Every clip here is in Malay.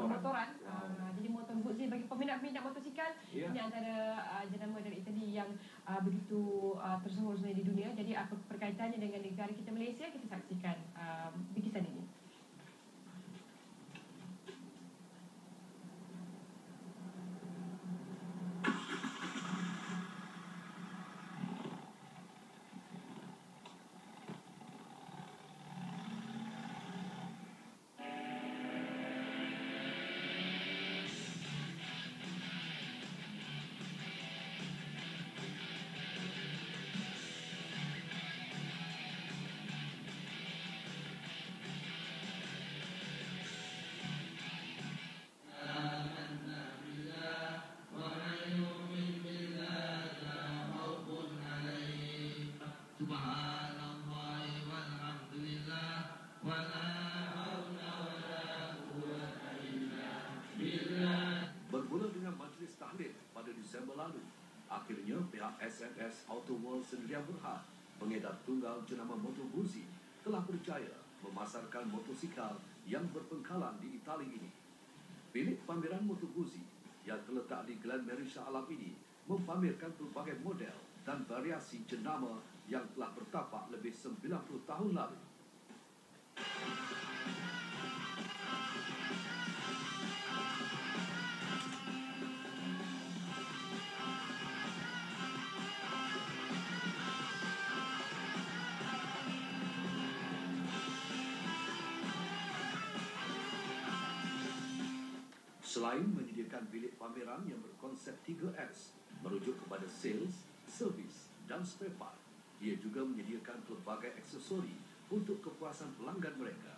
pemotoran. Jadi motor Guzzi bagi peminat-peminat motosikal, ini antara jenama dari Itali yang begitu tersohor sebenarnya di dunia. Jadi apa perkaitannya dengan negara kita Malaysia, kita saksikan bikisan ini. Bermula dengan majlis tahlil pada Disember lalu, akhirnya pihak SMS Auto World Sdn Bhd, pengedar tunggal jenama Moto Guzzi, telah berjaya memasarkan motosikal yang berpengkalan di Itali ini. Bilik pameran Moto Guzzi yang terletak di Glen Mary Shah Alam ini mempamerkan pelbagai model dan variasi jenama yang telah bertapak lebih 90 tahun lalu. Selain menyediakan bilik pameran yang berkonsep 3S, merujuk kepada sales, servis dan spare part, ia juga menyediakan pelbagai aksesori untuk kepuasan pelanggan mereka.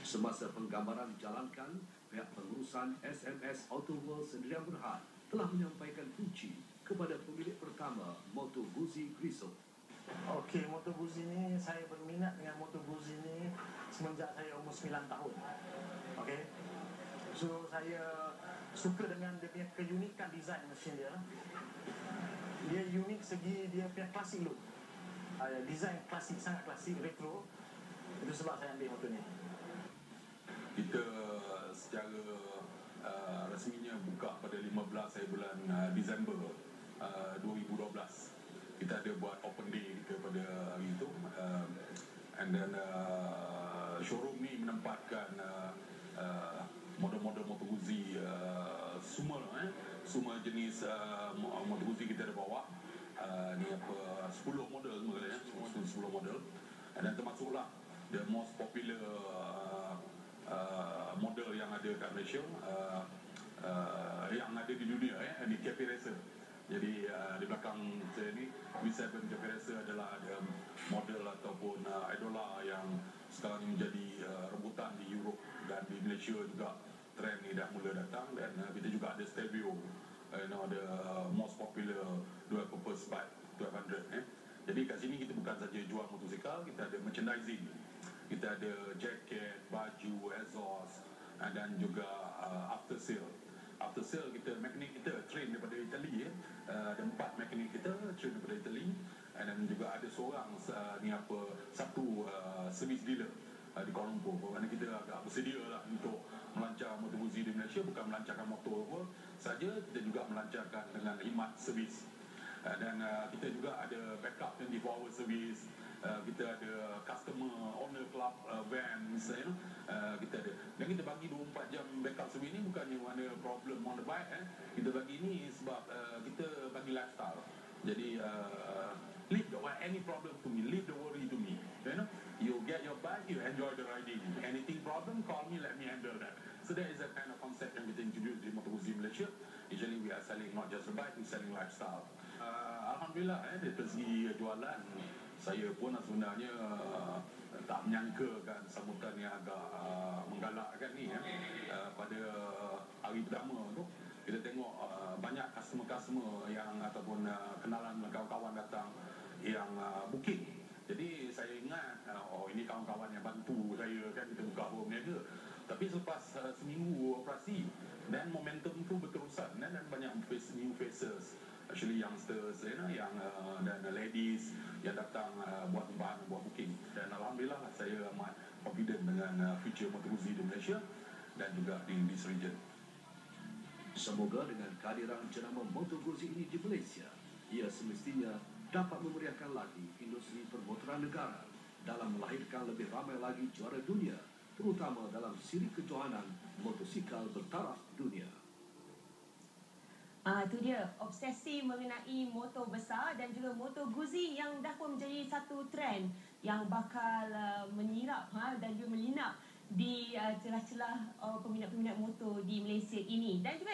Semasa penggambaran dijalankan, pihak pengurusan SMS Auto World Sdn Bhd telah menyampaikan puji kepada pemilik pertama Moto Guzzi Griso. Okey, Moto Guzzi ni saya berminat dengan Moto Guzzi ni semenjak saya umur 9 tahun. Okey. So saya suka dengan dia punya keunikan design mesin dia. Dia unik segi dia punya klasik look. Design klasik, sangat klasik, retro. Itu sebab saya ambil motor ni. Kita secara rasminya buka pada 15 hari bulan Disember 2012. Kita ada buat open day kita pada hari itu, and then showroom ni menempatkan model-model Moto Guzzi semua jenis Moto Guzzi kita ada bawa. Ni apa 10 model semua ya, semua 10 model, dan termasuklah the most popular model yang ada kat Malaysia, yang ada di dunia ni Cafe Racer. Jadi di belakang saya ni V7 Cafe Racer adalah ada model ataupun idola yang sekarang ni menjadi rebutan di Europe dan di Malaysia juga. Trend ni dah mula datang, dan kita juga ada Stelvio, ada most popular dual purpose bike 1200. Jadi kat sini kita bukan saja jual motosikal, kita ada merchandising, kita ada jaket, baju, exhaust, dan juga after sale. After sale kita, mekanik kita train daripada Itali, ada 4 mekanik kita train daripada Itali, dan juga ada seorang satu service dealer di Kuala Lumpur. Kerana kita agak bersedia lah untuk melancar Moto Guzzi di Malaysia, bukan melancarkan motor apa saja, kita juga melancarkan dengan khidmat servis. Dan kita juga ada backup 24 hour service. Kita ada customer owner club van misalnya, kita ada, dan kita bagi 24 jam backup service ni bukannya mana problem on the bike, kita bagi ni sebab kita bagi lifestyle. Jadi leave the any problem to me, leave the worry to me, you get your bike, you enjoy the riding, anything problem call me, let me handle that. So that is the kind of concept yang kita introduce di Moto Guzzi Malaysia. Usually we are selling not just a bike, we selling lifestyle. Alhamdulillah dari segi jualan, saya pun sebenarnya tak menyangka kan sambutan yang agak menggalakkan ni pada hari pertama tu. Kita tengok banyak customer yang ataupun kenalan kawan-kawan datang yang booking. Jadi saya ingat ini kawan-kawan yang bantu saya kan, kita buka home niaga. Tapi selepas seminggu operasi dan momentum tu berterusan, dan banyak new faces, actually youngsters, yang dan ladies yang datang buat bahan, buat booking. Dan alhamdulillah Alhamdulillah lah, saya amat confident dengan future Moto Guzzi di Malaysia dan juga di this region. Semoga dengan kehadiran jenama Moto Guzzi ini di Malaysia, ia semestinya dapat memeriahkan lagi industri permotoran negara dalam melahirkan lebih ramai lagi juara dunia, terutama dalam siri kejohanan motosikal bertaraf dunia. Itu dia obsesi mengenai motor besar dan juga Moto Guzzi yang dah pun menjadi satu trend yang bakal menyirap dan juga menyelinap di celah-celah peminat-peminat motor di Malaysia ini. Dan juga